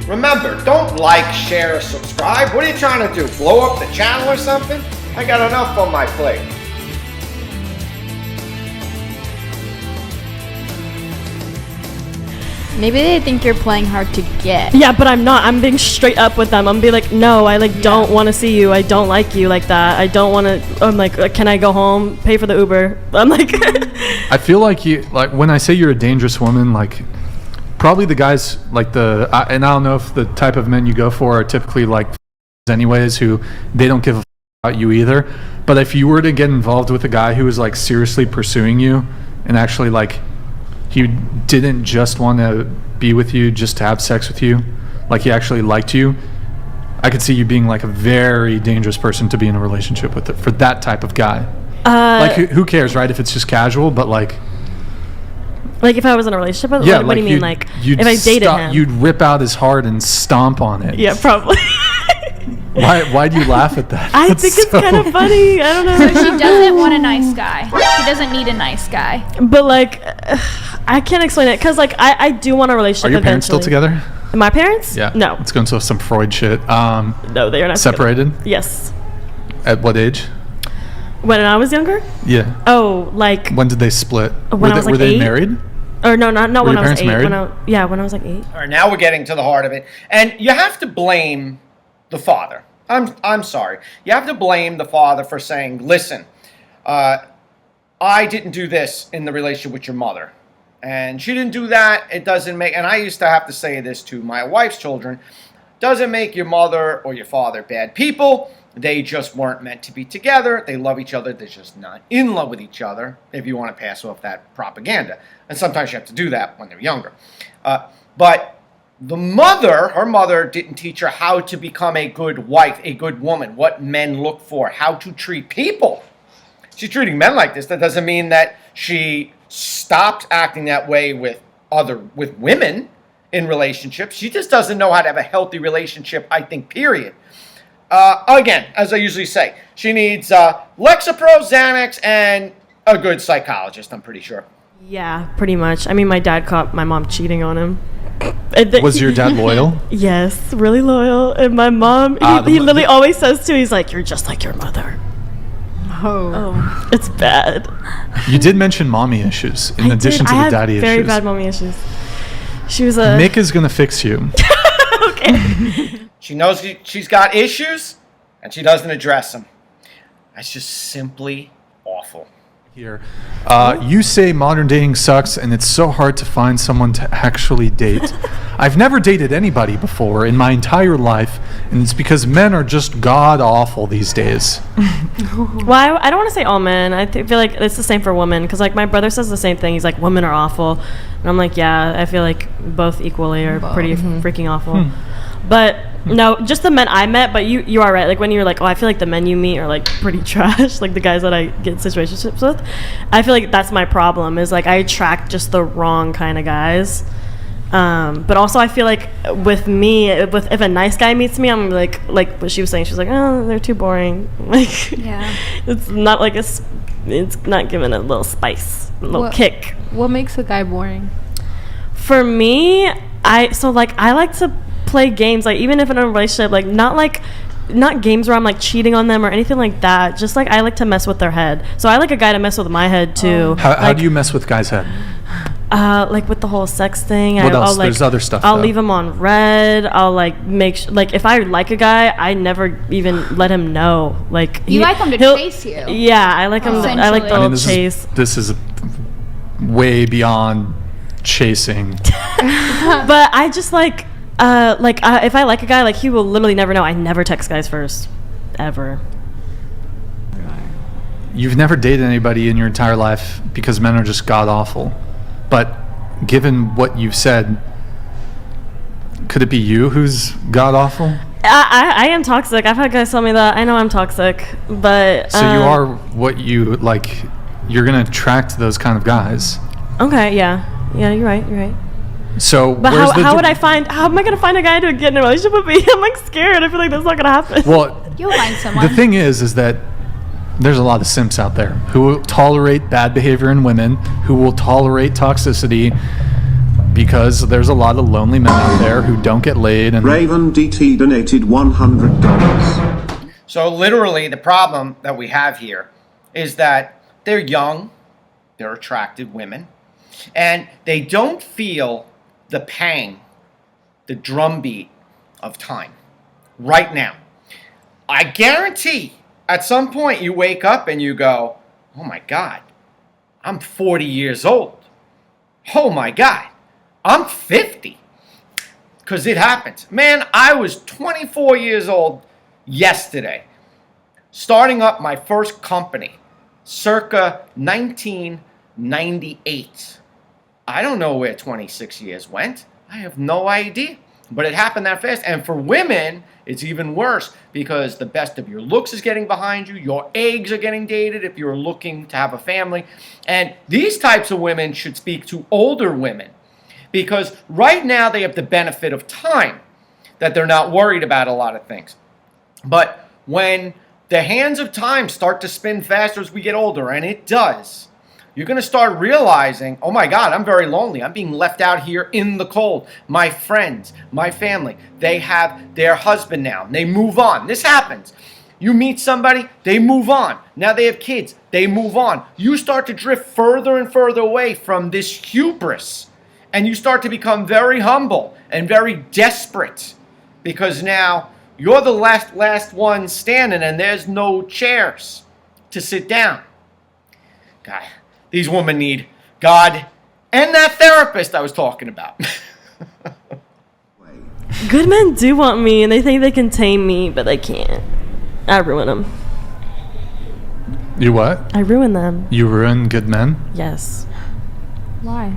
Remember, don't like, share, or subscribe. What are you trying to do? Blow up the channel or something? I got enough on my plate. Maybe they think you're playing hard to get. Yeah, but I'm not. I'm being straight up with them. I'm be like, no, I don't want to see you. I don't like you like that. I don't want to. I'm like, can I go home? Pay for the Uber. I'm like. I feel like when I say you're a dangerous woman, like probably the guys like and I don't know if the type of men you go for are typically like anyways who they don't give a about you either. But if you were to get involved with a guy who was like seriously pursuing you and actually like he didn't just want to be with you just to have sex with you, like he actually liked you, I could see you being like a very dangerous person to be in a relationship with for that type of guy. Like who cares, right? If it's just casual, but like if I was in a relationship with yeah, what do you mean? Like if I dated him, you'd rip out his heart and stomp on it. Yeah, probably. Why do you laugh at that? I think it's kind of funny. I don't know. So she doesn't want a nice guy. She doesn't need a nice guy. But like, I can't explain it because like I do want a relationship. Are your parents still eventually. together? My parents? Yeah. No. Let's go into some Freud shit. No, they are not separated. Together. Yes. At what age? When I was younger? Yeah. Oh, like when did they split? When I was like were they 8? married? Or no, not were when I was parents 8. Married? When I was like 8. All right, now we're getting to the heart of it. And you have to blame the father. I'm sorry. You have to blame the father for saying, listen, I didn't do this in the relationship with your mother. And she didn't do that. It doesn't make, and I used to have to say this to my wife's children, doesn't make your mother or your father bad people. They just weren't meant to be together. They love each other. They're just not in love with each other, if you want to pass off that propaganda. And sometimes you have to do that when they're younger. But the mother, her mother didn't teach her how to become a good wife, a good woman, what men look for, how to treat people. She's treating men like this. That doesn't mean that she stopped acting that way with women in relationships. She just doesn't know how to have a healthy relationship, I think, period. Again, as I usually say, she needs Lexapro, Xanax, and a good psychologist, I'm pretty sure. Yeah, pretty much. I mean, my dad caught my mom cheating on him. Was your dad loyal? Yes, really loyal. And my mom, he literally always says to me, he's like, you're just like your mother. Oh, it's bad. You did mention mommy issues in addition to the daddy issues. Very bad mommy issues. She was Mick is gonna fix you. Okay. She knows she's got issues, and she doesn't address them. That's just simply awful. Here, you say modern dating sucks, and it's so hard to find someone to actually date. I've never dated anybody before in my entire life, and it's because men are just god awful these days. Well, I don't want to say all men. I feel like it's the same for women, because like my brother says the same thing. He's like, women are awful, and I'm like, yeah, I feel like both equally are pretty freaking awful. But no, just the men I met. But you are right. Like when you're like, oh, I feel like the men you meet are like pretty trash. Like the guys that I get in situationships with, I feel like that's my problem. Is like I attract just the wrong kind of guys. But also I feel like with me, if a nice guy meets me, I'm like what she was saying. She's like, oh, they're too boring. Like yeah, it's not like it's not giving a little spice, a little kick. What makes a guy boring? For me, I like to play games, like even if in a relationship, like not games where I'm like cheating on them or anything like that. Just like I like to mess with their head. So I like a guy to mess with my head too. How do you mess with guys' head? Like with the whole sex thing. What else? There's other stuff. I'll leave him on red. I'll like make like if I like a guy, I never even let him know. Like you like him to chase you. Yeah, I like him. I like the little chase. This is way beyond chasing. But I just like if I like a guy, like he will literally never know. I never text guys first, ever. You've never dated anybody in your entire life because men are just god awful. But given what you've said, could it be you who's god awful? I am toxic. I've had guys tell me that. I know I'm toxic, but so you are what you like. You're gonna attract those kind of guys. Okay. Yeah. You're right. So, but how would I find? How am I gonna find a guy to get in a relationship with me? I'm like scared. I feel like that's not gonna happen. Well, you'll find someone. The thing is that there's a lot of simps out there who will tolerate bad behavior in women, who will tolerate toxicity because there's a lot of lonely men out there who don't get laid. And Raven DT donated $100. So literally the problem that we have here is that they're young, they're attractive women, and they don't feel the pang, the drumbeat of time right now. I guarantee at some point you wake up and you go, oh my God, I'm 40 years old. Oh my God, I'm 50. Because it happens. Man, I was 24 years old yesterday, starting up my first company, circa 1998. I don't know where 26 years went. I have no idea. But it happened that fast. And for women, it's even worse because the best of your looks is getting behind you. Your eggs are getting dated if you're looking to have a family. And these types of women should speak to older women because right now they have the benefit of time, that they're not worried about a lot of things. But when the hands of time start to spin faster as we get older, and it does, you're going to start realizing, oh my God, I'm very lonely. I'm being left out here in the cold. My friends, my family, they have their husband now. They move on. This happens. You meet somebody, they move on. Now they have kids, they move on. You start to drift further and further away from this hubris. And you start to become very humble and very desperate because now you're the last one standing and there's no chairs to sit down. God. These women need God and that therapist I was talking about. Good men do want me, and they think they can tame me, but they can't. I ruin them. You what? I ruin them. You ruin good men? Yes. Why?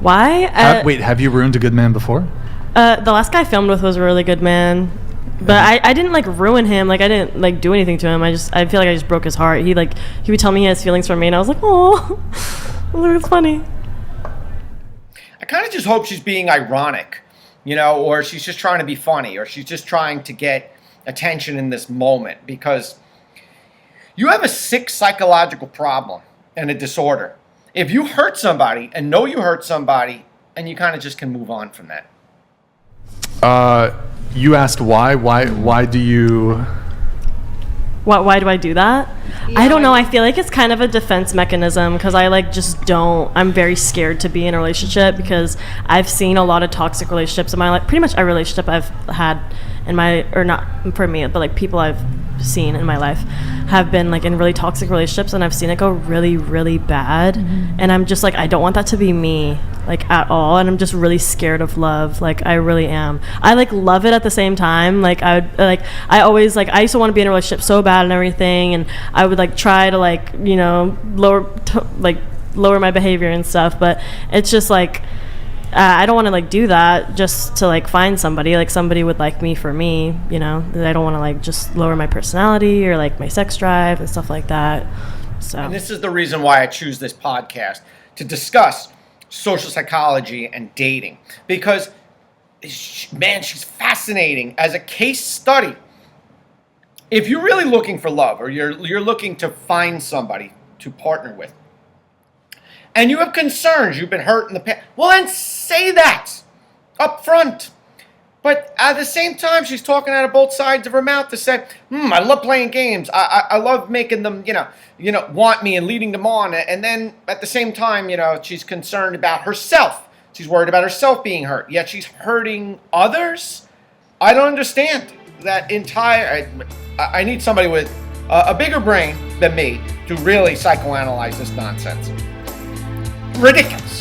Why? Wait, have you ruined a good man before? The last guy I filmed with was a really good man. But I didn't like ruin him. Like I didn't like do anything to him. I feel like I just broke his heart. He would tell me he has feelings for me, and I was like, oh, it's funny. I kind of just hope she's being ironic, or she's just trying to be funny, or she's just trying to get attention in this moment because you have a sick psychological problem and a disorder. If you hurt somebody and know you hurt somebody, and you kind of just can move on from that. You asked why? Why do you... Why do I do that? Yeah, I don't know. I feel like it's kind of a defense mechanism because I I'm very scared to be in a relationship because I've seen a lot of toxic relationships in my life. Pretty much every relationship I've had in my, or not for me, but like people I've seen in my life have been like in really toxic relationships, and I've seen it go really, really bad. Mm-hmm. And I'm just like, I don't want that to be me, like at all. And I'm just really scared of love. Like I really am. I like love it at the same time. Like I used to want to be in a relationship so bad and everything, and I would like try to like lower my behavior and stuff. But it's just like I don't want to like do that just to like find somebody. Like somebody would like me for me, I don't want to like just lower my personality or like my sex drive and stuff like that. So, and this is the reason why I choose this podcast to discuss social psychology and dating, because man, she's fascinating as a case study. If you're really looking for love, or you're looking to find somebody to partner with, and you have concerns, you've been hurt in the past, well then say that up front. But at the same time, she's talking out of both sides of her mouth to say, I love playing games. I love making them, want me and leading them on. And then at the same time, she's concerned about herself. She's worried about herself being hurt. Yet she's hurting others. I don't understand that entire... I need somebody with a bigger brain than me to really psychoanalyze this nonsense. Ridiculous.